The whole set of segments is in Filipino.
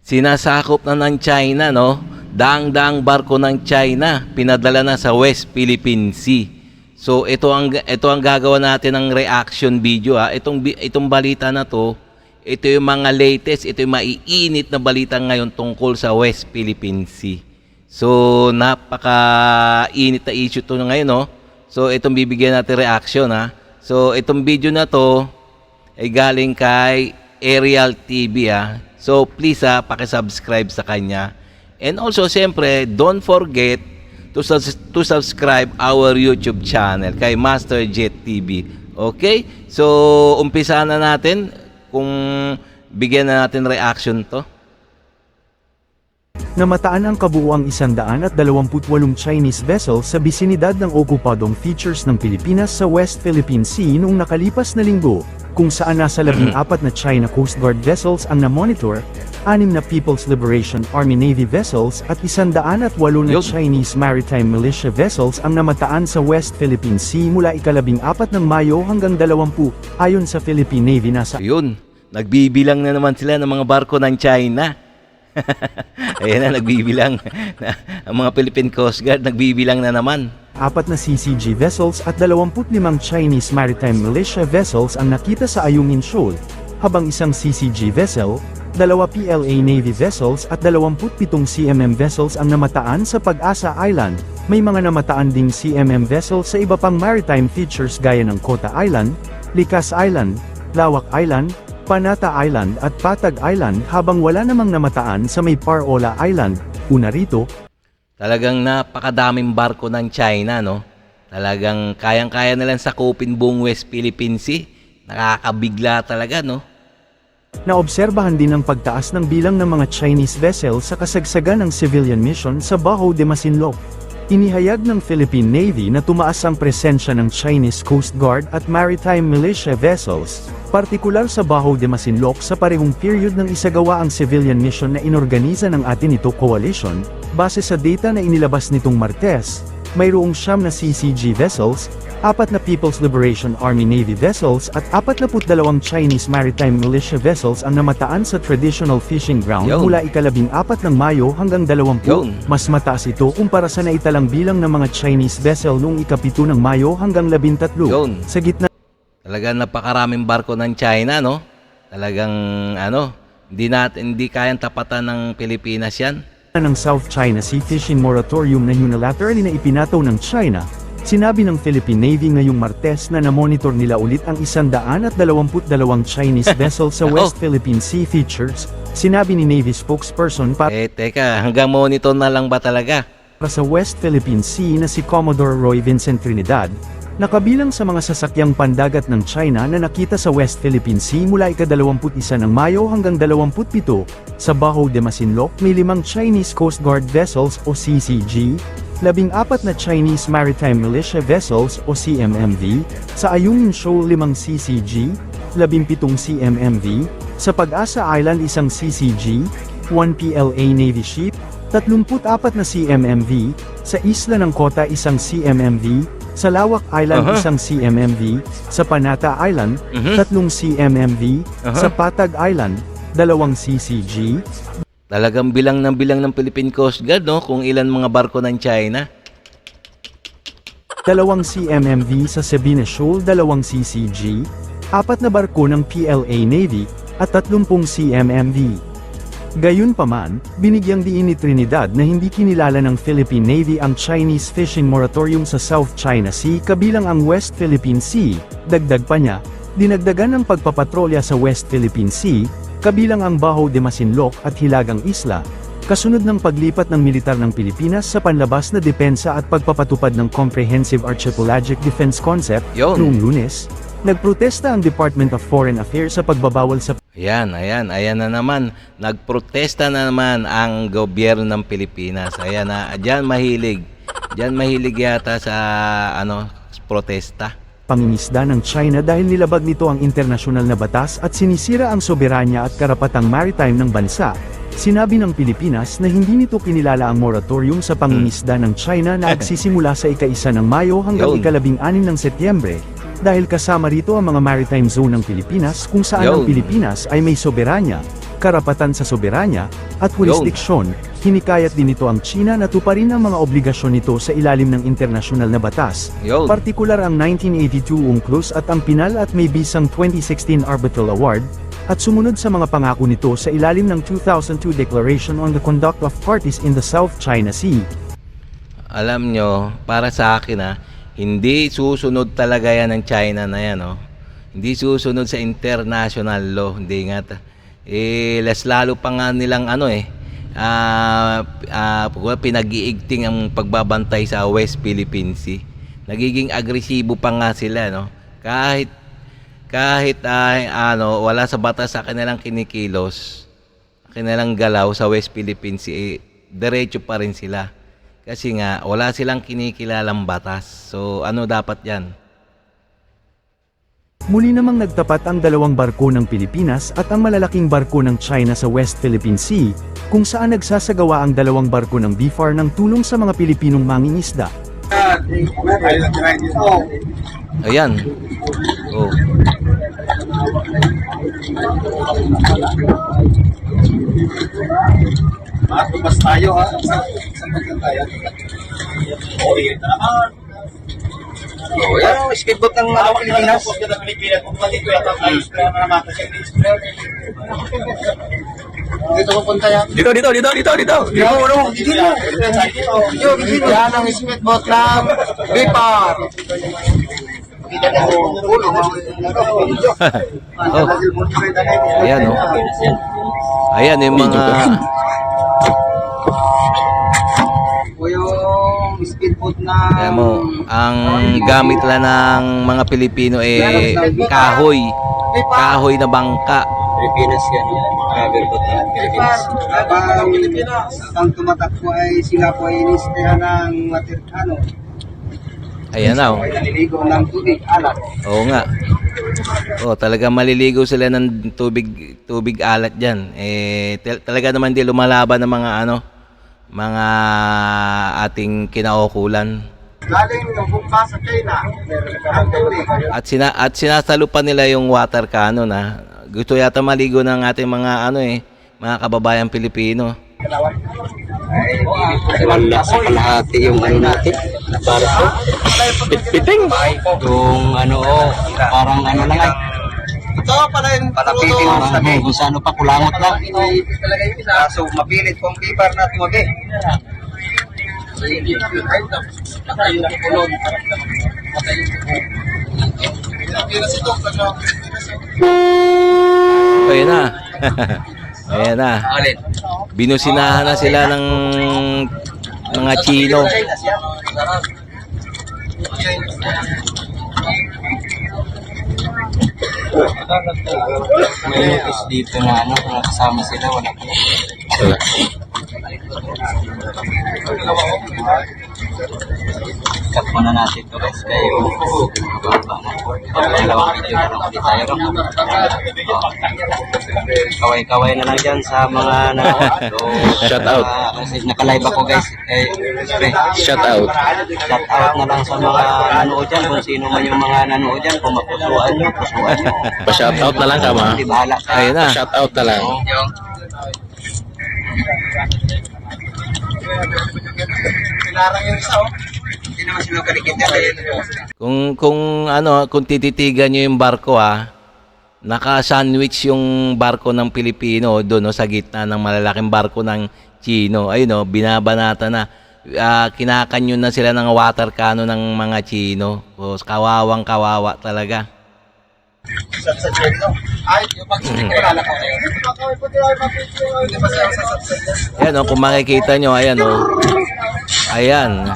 sinasakop na ng China, no? Daang-daang barko ng China, pinadala na sa West Philippine Sea. So ito ang gagawa natin ng reaction video, ha. Itong balita na to, ito yung mga latest, ito yung maiinit na balita ngayon tungkol sa West Philippine Sea. So napaka-init na issue to ngayon, no? So itong bibigyan natin reaction, ha. So itong video na to ay galing kay Aerial TV, ha. So please, ha, paki-subscribe sa kanya. And also, siyempre, don't forget to subscribe our YouTube channel kay Master Jet TV. Okay? So, umpisa na natin kung bigyan na natin reaction to. Namataan ang kabuuang 128 Chinese vessels sa bisinidad ng okupadong features ng Pilipinas sa West Philippine Sea noong nakalipas na linggo, kung saan nasa 14 na China Coast Guard vessels ang na-monitor, 6 na People's Liberation Army Navy vessels at 108 na Chinese Maritime Militia vessels ang namataan sa West Philippine Sea mula ika-14 ng Mayo hanggang 20, ayon sa Philippine Navy. Ayun, nagbibilang na naman sila ng mga barko ng China. Ayan na, nagbibilang. Ang mga Philippine Coast Guard, nagbibilang na naman. 4 na CCG vessels at 25 Chinese Maritime Militia vessels ang nakita sa Ayungin Shoal, habang isang CCG vessel, 2 PLA Navy vessels at 27 CMM vessels ang namataan sa Pag-asa Island. May mga namataan ding CMM vessels sa iba pang maritime features gaya ng Kota Island, Likas Island, Lawak Island, Panata Island at Patag Island, habang wala namang namataan sa may Parola Island. Una rito, talagang napakadaming barko ng China, no? Talagang kayang-kaya nilang sakupin buong West Philippine Sea. Nakakabigla talaga, no? naobserbahan din ang pagtaas ng bilang ng mga Chinese vessels sa kasagsagan ng civilian mission sa Baho de Masinloc. Inihayag ng Philippine Navy na tumaas ang presensya ng Chinese Coast Guard at Maritime Militia vessels, partikular sa Baho de Masinloc sa parehong period ng isagawa ang civilian mission na inorganiza ng Atenito Coalition. Base sa data na inilabas nitong Martes, mayroong 9 na CCG vessels, 4 na People's Liberation Army Navy vessels at 42 Chinese Maritime Militia vessels ang namataan sa traditional fishing ground mula ika-14 ng Mayo hanggang 20. Mas mataas ito kumpara sa naitalang bilang ng mga Chinese vessel noong ika-7 ng Mayo hanggang 13. Sa gitna talagang napakaraming barko ng China, no? Talagang hindi kayang tapatan ng Pilipinas yan. Ng South China Sea Fishing Moratorium na unilaterally na ipinataw ng China, sinabi ng Philippine Navy ngayong Martes na namonitor nila ulit ang 122 Chinese vessels sa West Philippine Sea features, sinabi ni Navy spokesperson teka, hanggang monitor na lang ba talaga? Para sa West Philippine Sea na si Commodore Roy Vincent Trinidad, nakabilang sa mga sasakyang pandagat ng China na nakita sa West Philippine Sea mula ika-21 ng Mayo hanggang 27, sa Baho de Masinloc may 5 Chinese Coast Guard vessels o CCG, 14 na Chinese Maritime Militia vessels o CMMV, sa Ayungin Shoal 5 CCG, 17 CMMV, sa Pag-asa Island 1 CCG, 1 PLA Navy ship, 34 na CMMV, sa Isla ng Kota 1 CMMV, sa Lawak Island 1 CMMV, sa Panata Island 3 CMMV, sa Patag Island 2 CCG. Talagang bilang ng Philippine Coast Guard, no? Kung ilan mga barko ng China. 2 CMMV sa Sabina Shoal, 2 CCG, 4 na barko ng PLA Navy, at 30 CMMV. Gayunpaman, binigyang diin ni Trinidad na hindi kinilala ng Philippine Navy ang Chinese Fishing Moratorium sa South China Sea kabilang ang West Philippine Sea. Dagdag pa niya, dinagdagan ng pagpapatrolya sa West Philippine Sea, kabilang ang Baho de Masinloc at Hilagang Isla, kasunod ng paglipat ng militar ng Pilipinas sa panlabas na depensa at pagpapatupad ng Comprehensive Archipelagic Defense Concept. Noong Lunes, nagprotesta ang Department of Foreign Affairs sa pagbabawal sa Ayan na naman. Nagprotesta na naman ang gobyerno ng Pilipinas. Ayan na, diyan mahilig yata sa protesta. Pangingisda ng China dahil nilabag nito ang internasyonal na batas at sinisira ang soberanya at karapatang maritime ng bansa. Sinabi ng Pilipinas na hindi nito kinilala ang moratorium sa pangingisda ng China na nagsisimula sa ika-1 ng Mayo hanggang ika-16 ng Setyembre, dahil kasama rito ang mga maritime zone ng Pilipinas kung saan ang Pilipinas ay may soberanya. karapatan sa soberanya, at jurisdiksyon, hinikayat din ito ang China na tuparin ang mga obligasyon nito sa ilalim ng internasyonal na batas, Yun. partikular ang 1982 UNCLOS at ang Pinal at may bisang 2016 Arbitral Award, at sumunod sa mga pangako nito sa ilalim ng 2002 Declaration on the Conduct of Parties in the South China Sea. Alam nyo, para sa akin hindi susunod talaga yan ng China na yan, Hindi susunod sa international law, hindi nga. Las lalo pa nga nilang pinag-iigting ang pagbabantay sa West Philippine Sea. Nagiging agresibo pa nga sila, Kahit wala sa batas sa kanilang kinikilos, kanilang galaw sa West Philippine Sea, diretso pa rin sila. Kasi nga, wala silang kinikilalang batas. So, ano dapat yan? Muli namang nagtapat ang dalawang barko ng Pilipinas at ang malalaking barko ng China sa West Philippine Sea, kung saan nagsasagawa ang dalawang barko ng BFAR ng tulong sa mga Pilipinong mangingisda. Ayan. Oh. Mas tayo sa pagkakaya. Ito naman. Yung speedboat ng Pilipinas. Kung malito yata ang ayos na naman kasi dito pupunta yan. Dito. Yan ang speedboat ng BFAR. Ayan, Ayan yung mga... Yung speedboat na... Ayan mo, ang gamit lang ng mga Pilipino kahoy. Kahoy na bangka. Pilipinas yan. Travel boat ng Pilipinas. Ang tumatakbo ay sila po ay inistehan ng matirkano. Ayan na, Ay naliligo ng tubig, alat. Oo nga. Talaga maliligo sila ng tubig alat diyan. Talaga naman di lumalaban ng mga ating kinaukulan. Galing ng bumba sa China, ang tubig. At sinasalupan nila yung water cannon Gusto yata maligo ng ating mga mga kababayang Pilipino. Wala sa kalahati yung natin. Para po. Pitpiting. Yung parang lang ay. Ito pala yung palapitin mo sa kung saan pa kulangot lang. Kaso mapilit pong pibar na tumagi. Ayan na. Ayan na. Binusinahan na sila ng mga Chino. May notice dito na kasama sila, wala pa. Cut muna natin ito guys, kayo dalawang video na lang ulit tayo. Kaway-kaway na lang dyan sa mga Shout out. Naka-live ako guys. Shout out. Shout out na lang sa mga nanood dyan, kung sino man yung mga nanood dyan, kung mapusuan nyo. Pa-shout out na lang ka, ma. Di bahala ka. Ayun na. Shout out na lang. Pinarang yung isa Hindi naman sila kalikit Kung tititigan niyo yung barko naka-sandwich yung barko ng Pilipino doon sa gitna ng malalaking barko ng Chino. Ayun binabanata na. Kinakanyon na sila ng water cannon ng mga Chino. Kawawang kawawa talaga. sa Chino. Ay, yung pag-stick ko lalak ako ngayon. Hindi pa sila sa Ayan kung makikita nyo, ayan Ayan.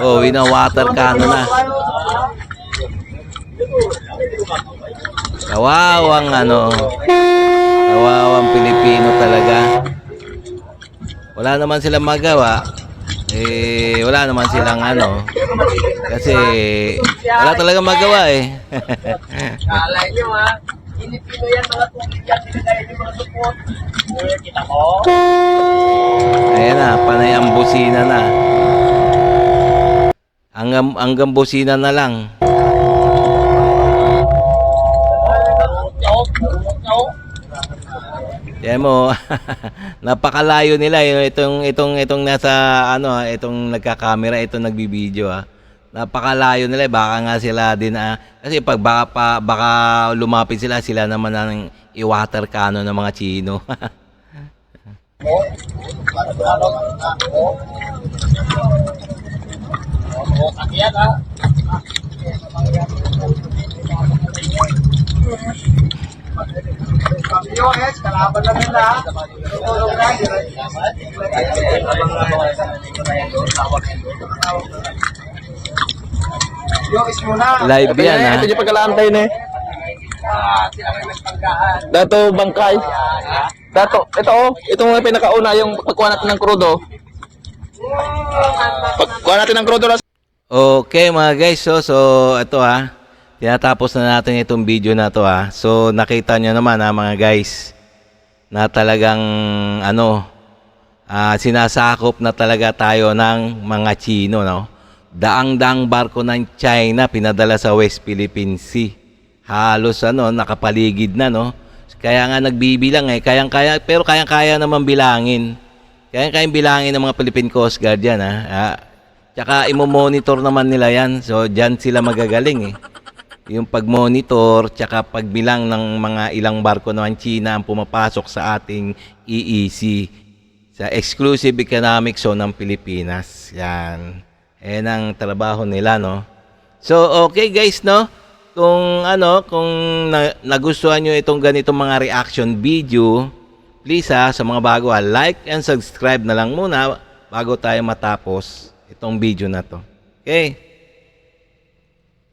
Wina-water cannon na. Kawawang kawawang Pilipino talaga. Wala naman silang magawa. Wala naman silang kasi wala talaga magawa Alay nyo Pilipino yan, mga tubig yan, sinigay yung mga support. Kita mo? Ayan na, panay ang busina na. Hanggang busina na lang. Kaya mo, napakalayo nila itong nasa ano, itong nagka-camera, itong nagbibideo Napakalayo nila, baka nga sila din kasi pag baka lumapit sila naman ang i-water cannon ng mga Chino. Kalaban na nila. Live yan Ito yung pagkalaantay na eh. Dato bangkay. Dato, ito nga pinakauna yung pagkuha natin ng crudo. Pagkuha natin ng crudo na Okay mga guys, so ito tinatapos na natin itong video na to So nakita nyo naman mga guys na talagang sinasakop na talaga tayo ng mga Chino, no? Daang-daang barko ng China pinadala sa West Philippine Sea. Halos nakapaligid na, no? Kaya nga nagbibilang pero kayang-kaya naman bilangin. Kayang-kayang bilangin ng mga Philippine Coast Guard yan, Tsaka imo-monitor naman nila yan. So diyan sila magagaling Yung pag-monitor tsaka pagbilang ng mga ilang barko ng China ang pumapasok sa ating EEZ, sa Exclusive Economic Zone ng Pilipinas. Yan. Ang trabaho nila, no? So okay guys, no? Kung nagustuhan nyo itong ganitong mga reaction video, please sa mga bago like and subscribe na lang muna bago tayo matapos itong video na to. Okay?